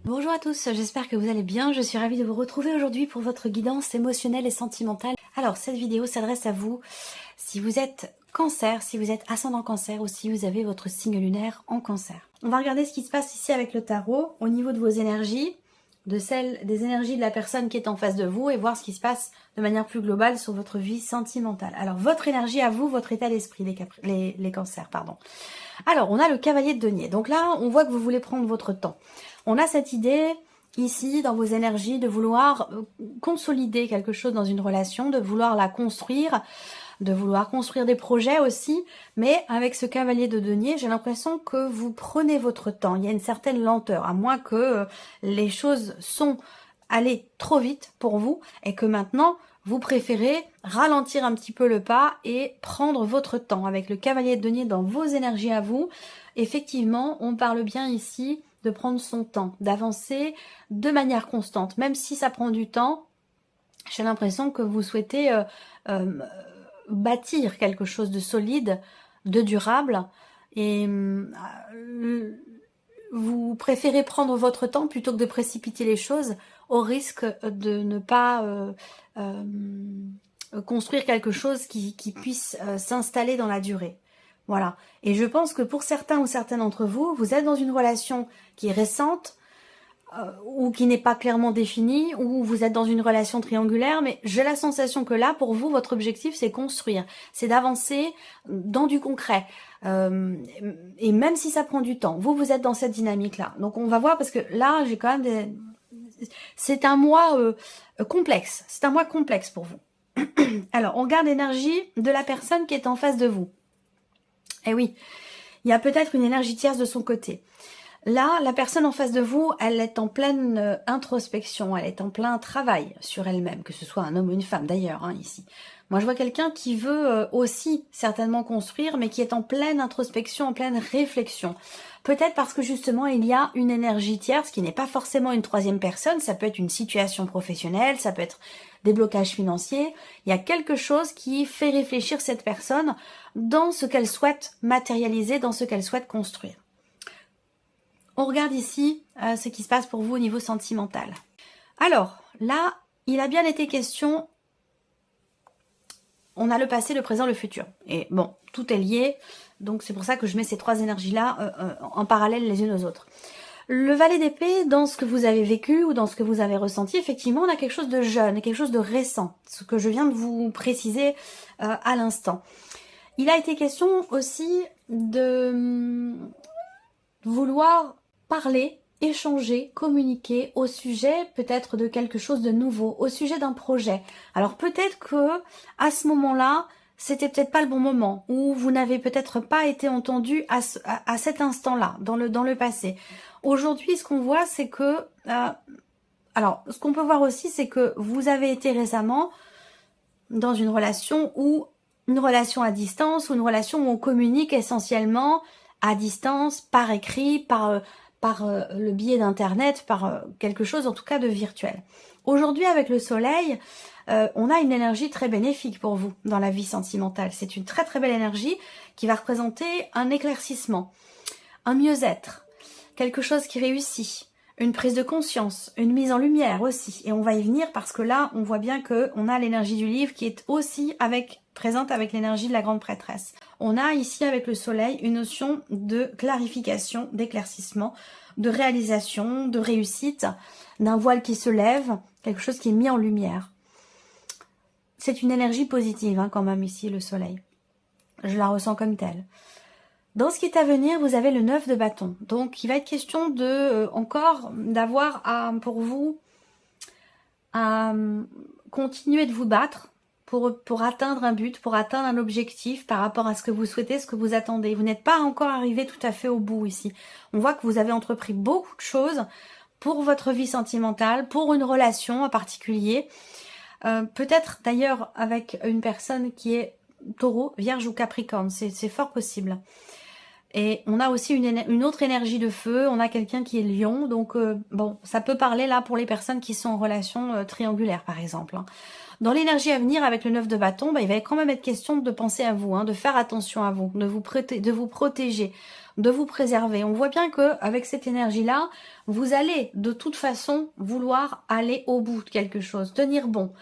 Bonjour à tous, j'espère que vous allez bien. Je suis ravie de vous retrouver aujourd'hui pour votre guidance émotionnelle et sentimentale. Alors, cette vidéo s'adresse à vous si vous êtes cancer, si vous êtes ascendant cancer ou si vous avez votre signe lunaire en cancer. On va regarder ce qui se passe ici avec le tarot au niveau de vos énergies, de celles des énergies de la personne qui est en face de vous et voir ce qui se passe de manière plus globale sur votre vie sentimentale. Alors, votre énergie à vous, votre état d'esprit, les cancers, pardon. Alors, on a le cavalier de denier. Donc là, on voit que vous voulez prendre votre temps. On a cette idée ici, dans vos énergies, de vouloir consolider quelque chose dans une relation, de vouloir la construire, de vouloir construire des projets aussi. Mais avec ce cavalier de denier, j'ai l'impression que vous prenez votre temps. Il y a une certaine lenteur, à moins que les choses sont allées trop vite pour vous et que maintenant, vous préférez ralentir un petit peu le pas et prendre votre temps. Avec le cavalier de denier dans vos énergies à vous, effectivement, on parle bien ici de prendre son temps, d'avancer de manière constante. Même si ça prend du temps, j'ai l'impression que vous souhaitez bâtir quelque chose de solide, de durable, et vous préférez prendre votre temps plutôt que de précipiter les choses au risque de ne pas construire quelque chose qui puisse s'installer dans la durée. Voilà. Et je pense que pour certains ou certaines d'entre vous, vous êtes dans une relation qui est récente ou qui n'est pas clairement définie, ou vous êtes dans une relation triangulaire, mais j'ai la sensation que là, pour vous, votre objectif, c'est construire, c'est d'avancer dans du concret. Et même si ça prend du temps, vous êtes dans cette dynamique-là. Donc on va voir, parce que là, j'ai quand même des... C'est un mois complexe. C'est un mois complexe pour vous. Alors, on regarde l'énergie de la personne qui est en face de vous. Eh oui, il y a peut-être une énergie tierce de son côté. Là, la personne en face de vous, elle est en pleine introspection, elle est en plein travail sur elle-même, que ce soit un homme ou une femme d'ailleurs, hein, ici. Moi, je vois quelqu'un qui veut aussi certainement construire, mais qui est en pleine introspection, en pleine réflexion. Peut-être parce que justement, il y a une énergie tierce qui n'est pas forcément une troisième personne, ça peut être une situation professionnelle, ça peut être des blocages financiers. Il y a quelque chose qui fait réfléchir cette personne dans ce qu'elle souhaite matérialiser, dans ce qu'elle souhaite construire. On regarde ici ce qui se passe pour vous au niveau sentimental. Alors, là, il a bien été question, on a le passé, le présent, le futur. Et bon, tout est lié, donc c'est pour ça que je mets ces trois énergies-là en parallèle les unes aux autres. Le valet d'épée, dans ce que vous avez vécu ou dans ce que vous avez ressenti, effectivement, on a quelque chose de jeune, quelque chose de récent, ce que je viens de vous préciser à l'instant. Il a été question aussi de vouloir parler, échanger, communiquer au sujet peut-être de quelque chose de nouveau, au sujet d'un projet. Alors peut-être que à ce moment-là, c'était peut-être pas le bon moment, ou vous n'avez peut-être pas été entendu à cet instant-là, dans le passé. Aujourd'hui, ce qu'on voit, c'est que... alors, ce qu'on peut voir aussi, c'est que vous avez été récemment dans une relation à distance, ou une relation où on communique essentiellement à distance, par écrit, par le biais d'internet, par quelque chose en tout cas de virtuel. Aujourd'hui, avec le soleil, on a une énergie très bénéfique pour vous dans la vie sentimentale. C'est une très très belle énergie qui va représenter un éclaircissement, un mieux-être, quelque chose qui réussit, une prise de conscience, une mise en lumière aussi. Et on va y venir parce que là, on voit bien qu'on a l'énergie du livre qui est aussi présente avec l'énergie de la grande prêtresse. On a ici avec le soleil une notion de clarification, d'éclaircissement, de réalisation, de réussite, d'un voile qui se lève, quelque chose qui est mis en lumière. C'est une énergie positive hein, quand même ici le soleil. Je la ressens comme telle. Dans ce qui est à venir, vous avez le 9 de bâton. Donc, il va être question de encore d'avoir pour vous à continuer de vous battre pour atteindre un but, pour atteindre un objectif par rapport à ce que vous souhaitez, ce que vous attendez. Vous n'êtes pas encore arrivé tout à fait au bout ici. On voit que vous avez entrepris beaucoup de choses pour votre vie sentimentale, pour une relation en particulier. Peut-être d'ailleurs avec une personne qui est taureau, vierge ou capricorne. C'est fort possible. Et on a aussi une autre énergie de feu, on a quelqu'un qui est lion, donc bon, ça peut parler là pour les personnes qui sont en relation triangulaire par exemple. Hein. Dans l'énergie à venir avec le 9 de bâton, il va quand même être question de penser à vous, hein, de faire attention à vous, de vous protéger. de vous préserver. On voit bien que avec cette énergie-là, vous allez de toute façon vouloir aller au bout de quelque chose, tenir bon.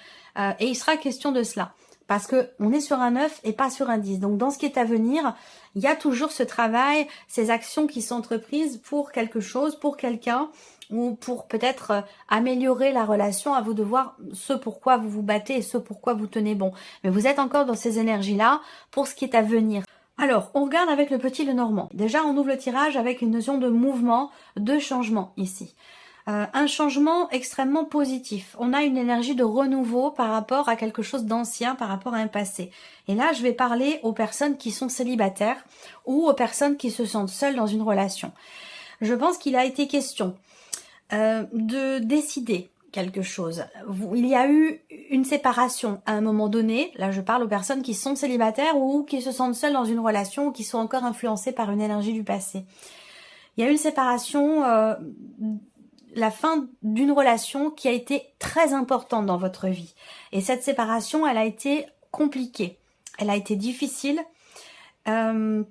Et il sera question de cela. Parce que on est sur un 9 et pas sur un 10. Donc dans ce qui est à venir, il y a toujours ce travail, ces actions qui sont entreprises pour quelque chose, pour quelqu'un, ou pour peut-être améliorer la relation, à vous de voir ce pourquoi vous vous battez et ce pourquoi vous tenez bon. Mais vous êtes encore dans ces énergies-là pour ce qui est à venir. Alors, on regarde avec le petit Lenormand. Déjà, on ouvre le tirage avec une notion de mouvement, de changement ici. Un changement extrêmement positif. On a une énergie de renouveau par rapport à quelque chose d'ancien, par rapport à un passé. Et là, je vais parler aux personnes qui sont célibataires ou aux personnes qui se sentent seules dans une relation. Je pense qu'il a été question de décider quelque chose. Il y a eu une séparation à un moment donné. Là, je parle aux personnes qui sont célibataires ou qui se sentent seules dans une relation ou qui sont encore influencées par une énergie du passé. Il y a eu une séparation, la fin d'une relation qui a été très importante dans votre vie. Et cette séparation, elle a été compliquée. Elle a été difficile,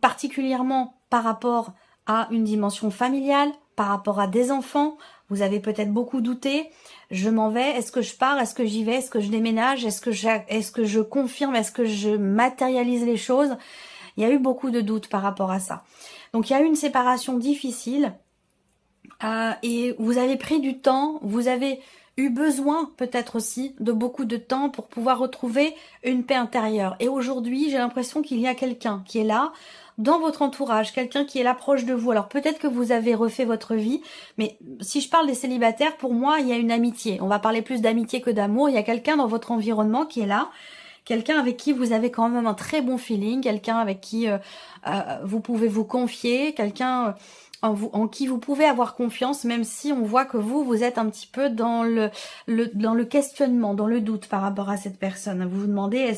particulièrement par rapport à une dimension familiale, par rapport à des enfants. Vous avez peut-être beaucoup douté. Je m'en vais, est-ce que je pars, est-ce que j'y vais, est-ce que je déménage, est-ce que je confirme, est-ce que je matérialise les choses? Il y a eu beaucoup de doutes par rapport à ça. Donc il y a eu une séparation difficile et vous avez pris du temps, vous avez eu besoin peut-être aussi de beaucoup de temps pour pouvoir retrouver une paix intérieure. Et aujourd'hui, j'ai l'impression qu'il y a quelqu'un qui est là, dans votre entourage, quelqu'un qui est là proche de vous. Alors peut-être que vous avez refait votre vie, mais si je parle des célibataires, pour moi, il y a une amitié. On va parler plus d'amitié que d'amour. Il y a quelqu'un dans votre environnement qui est là, quelqu'un avec qui vous avez quand même un très bon feeling, quelqu'un avec qui vous pouvez vous confier, quelqu'un en qui vous pouvez avoir confiance, même si on voit que vous êtes un petit peu dans dans le questionnement, dans le doute par rapport à cette personne. Vous vous demandez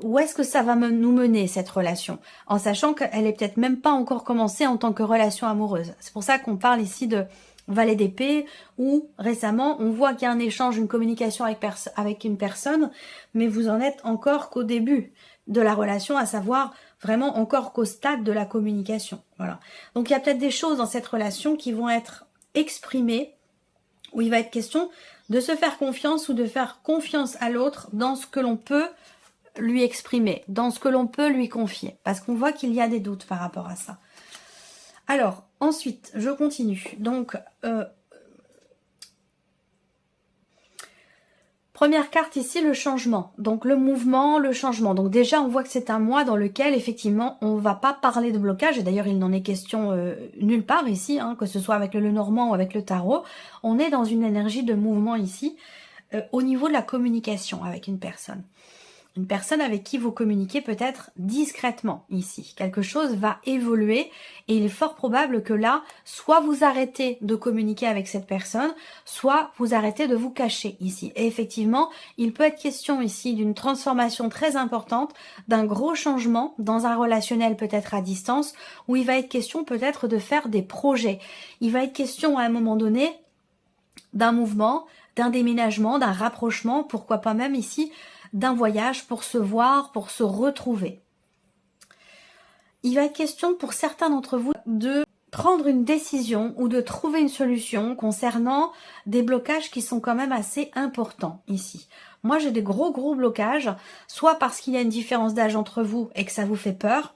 où est-ce que ça va nous mener cette relation, en sachant qu'elle est peut-être même pas encore commencée en tant que relation amoureuse. C'est pour ça qu'on parle ici de valet d'épée, où récemment on voit qu'il y a un échange, une communication avec une personne, mais vous en êtes encore qu'au début de la relation, à savoir vraiment encore qu'au stade de la communication. Voilà. Donc il y a peut-être des choses dans cette relation qui vont être exprimées, où il va être question de se faire confiance ou de faire confiance à l'autre dans ce que l'on peut lui exprimer, dans ce que l'on peut lui confier, parce qu'on voit qu'il y a des doutes par rapport à ça. Alors, ensuite, je continue. Donc, première carte ici, le changement. Donc, le mouvement, le changement. Donc, déjà, on voit que c'est un mois dans lequel, effectivement, on ne va pas parler de blocage. Et d'ailleurs, il n'en est question nulle part ici, hein, que ce soit avec le Lenormand ou avec le tarot. On est dans une énergie de mouvement ici, au niveau de la communication avec une personne. Une personne avec qui vous communiquez peut-être discrètement ici. Quelque chose va évoluer et il est fort probable que là, soit vous arrêtez de communiquer avec cette personne, soit vous arrêtez de vous cacher ici. Et effectivement, il peut être question ici d'une transformation très importante, d'un gros changement dans un relationnel peut-être à distance, où il va être question peut-être de faire des projets. Il va être question à un moment donné d'un mouvement, d'un déménagement, d'un rapprochement, pourquoi pas même ici d'un voyage pour se voir, pour se retrouver. Il va être question pour certains d'entre vous de prendre une décision ou de trouver une solution concernant des blocages qui sont quand même assez importants ici. Moi, j'ai des gros blocages, soit parce qu'il y a une différence d'âge entre vous et que ça vous fait peur,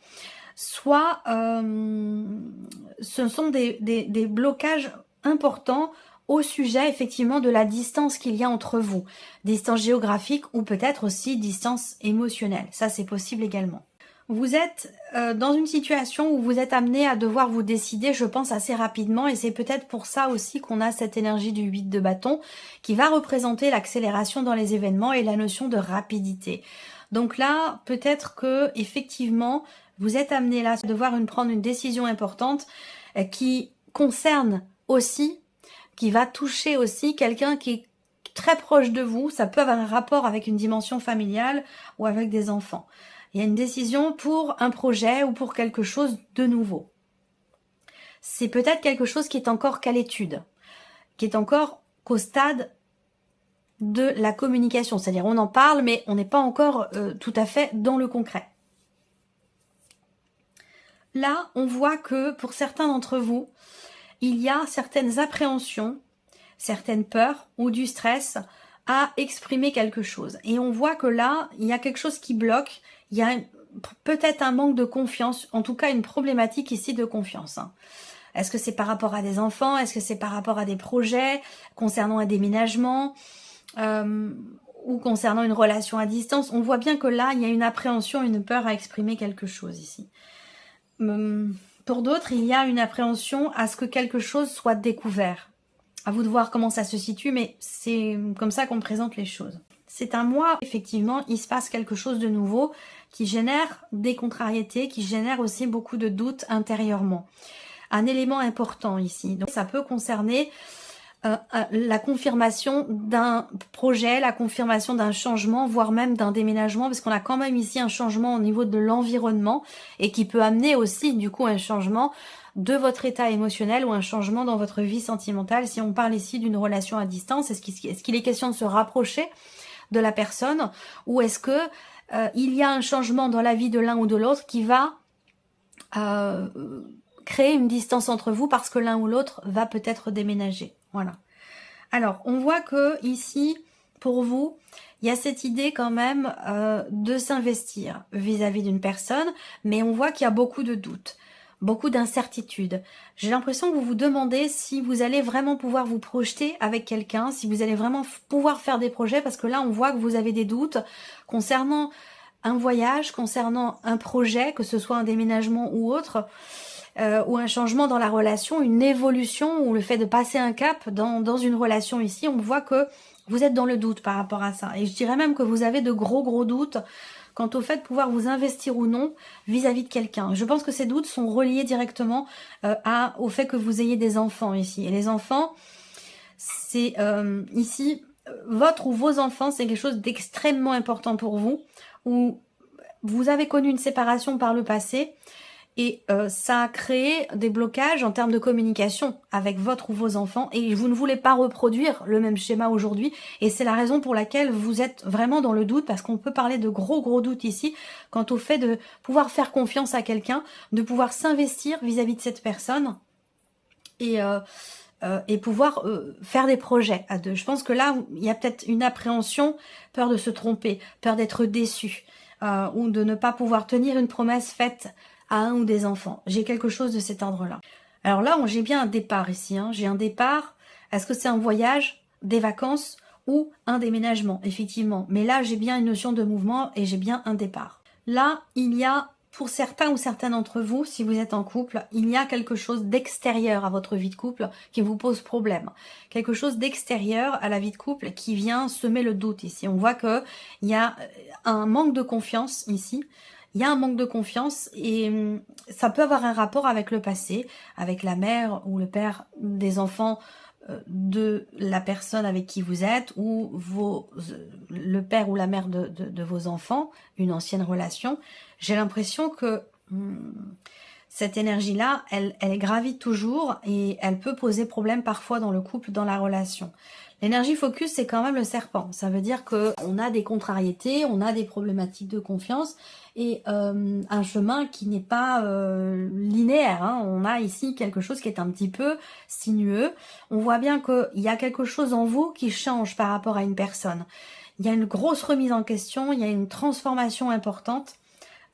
soit ce sont des blocages importants au sujet effectivement de la distance qu'il y a entre vous, distance géographique ou peut-être aussi distance émotionnelle, ça c'est possible également. Vous êtes dans une situation où vous êtes amené à devoir vous décider, je pense, assez rapidement, et c'est peut-être pour ça aussi qu'on a cette énergie du 8 de bâton qui va représenter l'accélération dans les événements et la notion de rapidité. Donc là, peut-être que effectivement, vous êtes amené là à devoir prendre une décision importante qui concerne aussi, qui va toucher aussi quelqu'un qui est très proche de vous. Ça peut avoir un rapport avec une dimension familiale ou avec des enfants. Il y a une décision pour un projet ou pour quelque chose de nouveau. C'est peut-être quelque chose qui est encore qu'à l'étude, qui est encore qu'au stade de la communication. C'est-à-dire on en parle, mais on n'est pas encore tout à fait dans le concret. Là, on voit que pour certains d'entre vous, il y a certaines appréhensions, certaines peurs ou du stress à exprimer quelque chose. Et on voit que là, il y a quelque chose qui bloque, il y a peut-être un manque de confiance, en tout cas une problématique ici de confiance. Est-ce que c'est par rapport à des enfants? Est-ce que c'est par rapport à des projets concernant un déménagement ou concernant une relation à distance? On voit bien que là, il y a une appréhension, une peur à exprimer quelque chose ici. Pour d'autres, il y a une appréhension à ce que quelque chose soit découvert. À vous de voir comment ça se situe, mais c'est comme ça qu'on présente les choses. C'est un mois, effectivement, il se passe quelque chose de nouveau qui génère des contrariétés, qui génère aussi beaucoup de doutes intérieurement. Un élément important ici. Donc, ça peut concerner la confirmation d'un projet, la confirmation d'un changement, voire même d'un déménagement, parce qu'on a quand même ici un changement au niveau de l'environnement et qui peut amener aussi du coup un changement de votre état émotionnel ou un changement dans votre vie sentimentale. Si on parle ici d'une relation à distance, est-ce qu'il est question de se rapprocher de la personne ou est-ce que il y a un changement dans la vie de l'un ou de l'autre qui va créer une distance entre vous parce que l'un ou l'autre va peut-être déménager. Voilà. Alors, on voit que ici, pour vous, il y a cette idée quand même de s'investir vis-à-vis d'une personne, mais on voit qu'il y a beaucoup de doutes, beaucoup d'incertitudes. J'ai l'impression que vous vous demandez si vous allez vraiment pouvoir vous projeter avec quelqu'un, si vous allez vraiment pouvoir faire des projets, parce que là, on voit que vous avez des doutes concernant un voyage, concernant un projet, que ce soit un déménagement ou autre, ou un changement dans la relation, une évolution, ou le fait de passer un cap dans une relation ici, on voit que vous êtes dans le doute par rapport à ça. Et je dirais même que vous avez de gros doutes quant au fait de pouvoir vous investir ou non vis-à-vis de quelqu'un. Je pense que ces doutes sont reliés directement au fait que vous ayez des enfants ici. Et les enfants, c'est ici, votre ou vos enfants, c'est quelque chose d'extrêmement important pour vous, où vous avez connu une séparation par le passé, et ça a créé des blocages en termes de communication avec votre ou vos enfants et vous ne voulez pas reproduire le même schéma aujourd'hui et c'est la raison pour laquelle vous êtes vraiment dans le doute parce qu'on peut parler de gros doutes ici quant au fait de pouvoir faire confiance à quelqu'un, de pouvoir s'investir vis-à-vis de cette personne et pouvoir faire des projets à deux. Je pense que là, il y a peut-être une appréhension, peur de se tromper, peur d'être déçu ou de ne pas pouvoir tenir une promesse faite à un ou des enfants. J'ai quelque chose de cet ordre-là. Alors là, j'ai bien un départ ici. J'ai un départ. Est-ce que c'est un voyage, des vacances ou un déménagement? Effectivement. Mais là, j'ai bien une notion de mouvement et j'ai bien un départ. Là, il y a, pour certains ou certaines d'entre vous, si vous êtes en couple, il y a quelque chose d'extérieur à votre vie de couple qui vous pose problème. Quelque chose d'extérieur à la vie de couple qui vient semer le doute ici. On voit qu'il y a un manque de confiance ici. Il y a un manque de confiance et ça peut avoir un rapport avec le passé, avec la mère ou le père des enfants de la personne avec qui vous êtes ou le père ou la mère de vos enfants, une ancienne relation. J'ai l'impression que cette énergie-là, elle gravite toujours et elle peut poser problème parfois dans le couple, dans la relation. L'énergie focus, c'est quand même le serpent. Ça veut dire qu'on a des contrariétés, on a des problématiques de confiance et un chemin qui n'est pas linéaire. On a ici quelque chose qui est un petit peu sinueux. On voit bien qu'il y a quelque chose en vous qui change par rapport à une personne. Il y a une grosse remise en question, il y a une transformation importante,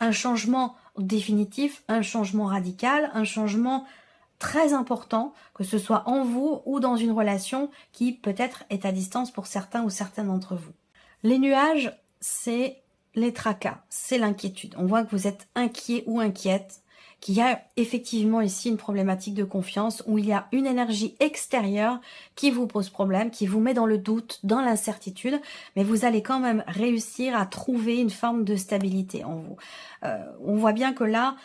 un changement définitif, un changement radical, un changement très important, que ce soit en vous ou dans une relation qui peut-être est à distance pour certains ou certaines d'entre vous. Les nuages, c'est les tracas, c'est l'inquiétude. On voit que vous êtes inquiet ou inquiète, qu'il y a effectivement ici une problématique de confiance où il y a une énergie extérieure qui vous pose problème, qui vous met dans le doute, dans l'incertitude, mais vous allez quand même réussir à trouver une forme de stabilité en vous. On voit bien que là,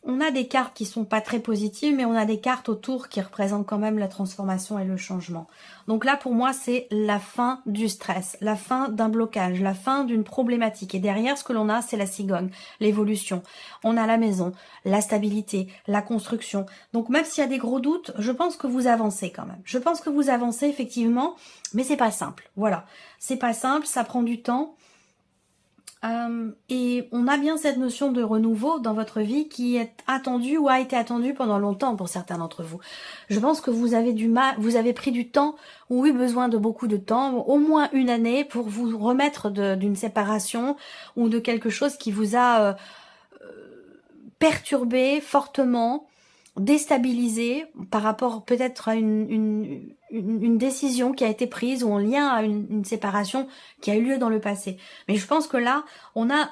on a des cartes qui sont pas très positives, mais on a des cartes autour qui représentent quand même la transformation et le changement. Donc là, pour moi, c'est la fin du stress, la fin d'un blocage, la fin d'une problématique. Et derrière, ce que l'on a, c'est la cigogne, l'évolution. On a la maison, la stabilité, la construction. Donc même s'il y a des gros doutes, je pense que vous avancez quand même. Je pense que vous avancez effectivement, mais c'est pas simple. Voilà, c'est pas simple, ça prend du temps. Et on a bien cette notion de renouveau dans votre vie qui est attendue ou a été attendue pendant longtemps pour certains d'entre vous. Je pense que vous avez vous avez pris du temps ou eu besoin de beaucoup de temps, au moins une année, pour vous remettre d'une séparation ou de quelque chose qui vous a perturbé fortement, déstabilisé par rapport peut-être à une décision qui a été prise ou en lien à une séparation qui a eu lieu dans le passé. Mais je pense que là, on a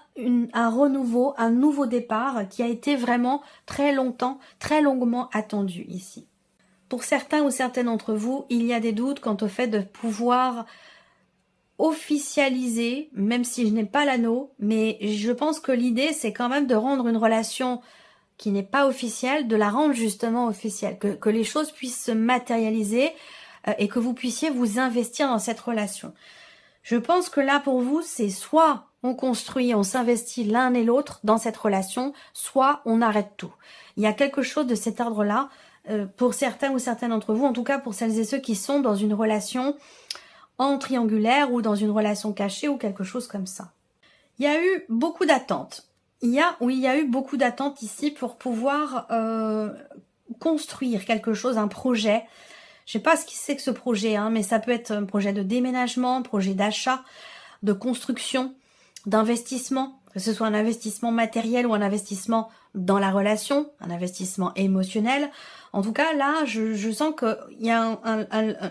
un renouveau, un nouveau départ qui a été vraiment très longtemps, très longuement attendu ici. Pour certains ou certaines d'entre vous, il y a des doutes quant au fait de pouvoir officialiser, même si je n'ai pas l'anneau, mais je pense que l'idée c'est quand même de rendre une relation qui n'est pas officielle, de la rendre justement officielle, que les choses puissent se matérialiser et que vous puissiez vous investir dans cette relation. Je pense que là pour vous c'est soit on construit, on s'investit l'un et l'autre dans cette relation, soit on arrête tout. Il y a quelque chose de cet ordre-là pour certains ou certaines d'entre vous, en tout cas pour celles et ceux qui sont dans une relation en triangulaire ou dans une relation cachée ou quelque chose comme ça. Il y a eu beaucoup d'attentes. Il y a eu beaucoup d'attentes ici pour pouvoir construire quelque chose, un projet. Je sais pas ce que c'est que ce projet, hein, mais ça peut être un projet de déménagement, projet d'achat, de construction, d'investissement, que ce soit un investissement matériel ou un investissement dans la relation, un investissement émotionnel. En tout cas, là, je sens qu'il y a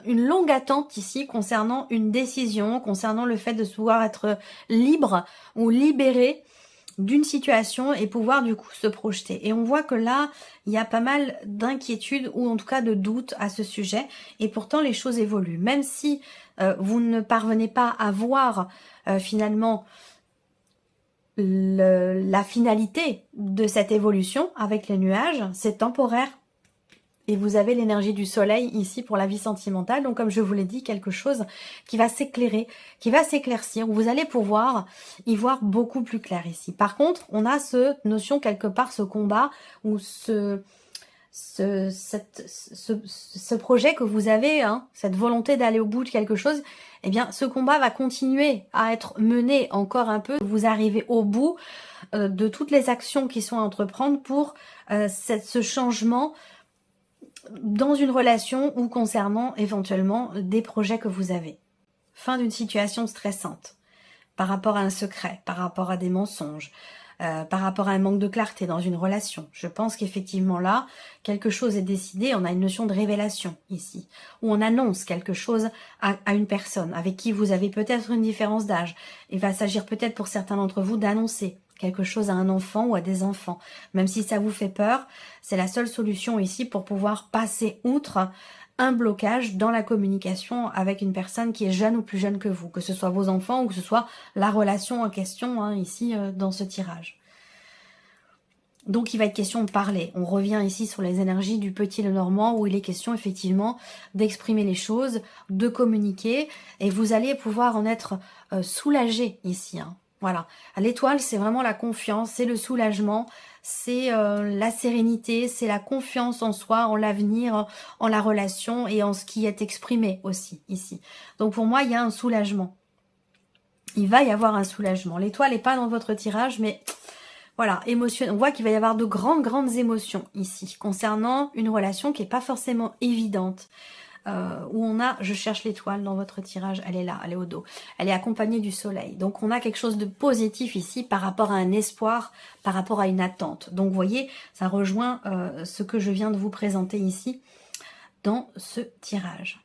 une longue attente ici concernant une décision, concernant le fait de pouvoir être libre ou libéré d'une situation et pouvoir du coup se projeter. Et on voit que là, il y a pas mal d'inquiétudes ou en tout cas de doutes à ce sujet. Et pourtant, les choses évoluent. Même si vous ne parvenez pas à voir finalement la finalité de cette évolution avec les nuages, c'est temporaire. Et vous avez l'énergie du soleil ici pour la vie sentimentale. Donc comme je vous l'ai dit, quelque chose qui va s'éclairer, qui va s'éclaircir, où vous allez pouvoir y voir beaucoup plus clair ici. Par contre, on a cette notion quelque part, ce combat, ou ce projet que vous avez, hein, cette volonté d'aller au bout de quelque chose, eh bien ce combat va continuer à être mené encore un peu. Vous arrivez au bout de toutes les actions qui sont à entreprendre pour ce changement dans une relation ou concernant éventuellement des projets que vous avez. Fin d'une situation stressante par rapport à un secret, par rapport à des mensonges, par rapport à un manque de clarté dans une relation. Je pense qu'effectivement là, quelque chose est décidé, on a une notion de révélation ici, où on annonce quelque chose à une personne avec qui vous avez peut-être une différence d'âge. Il va s'agir peut-être pour certains d'entre vous d'annoncer quelque chose à un enfant ou à des enfants. Même si ça vous fait peur, c'est la seule solution ici pour pouvoir passer outre un blocage dans la communication avec une personne qui est jeune ou plus jeune que vous, que ce soit vos enfants ou que ce soit la relation en question, hein, ici dans ce tirage. Donc il va être question de parler. On revient ici sur les énergies du petit Lenormand où il est question effectivement d'exprimer les choses, de communiquer et vous allez pouvoir en être soulagé ici, hein. Voilà, l'étoile c'est vraiment la confiance, c'est le soulagement, c'est la sérénité, c'est la confiance en soi, en l'avenir, en la relation et en ce qui est exprimé aussi ici. Donc pour moi il y a un soulagement, il va y avoir un soulagement. L'étoile n'est pas dans votre tirage mais voilà, émotion. On voit qu'il va y avoir de grandes émotions ici concernant une relation qui n'est pas forcément évidente. Où on a, je cherche l'étoile dans votre tirage, elle est là, elle est au dos, elle est accompagnée du soleil, donc on a quelque chose de positif ici par rapport à un espoir, par rapport à une attente. Donc vous voyez, ça rejoint ce que je viens de vous présenter ici dans ce tirage.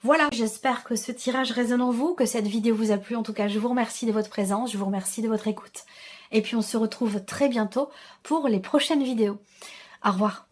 Voilà, j'espère que ce tirage résonne en vous, que cette vidéo vous a plu. En tout cas, je vous remercie de votre présence, je vous remercie de votre écoute et puis on se retrouve très bientôt pour les prochaines vidéos. Au revoir.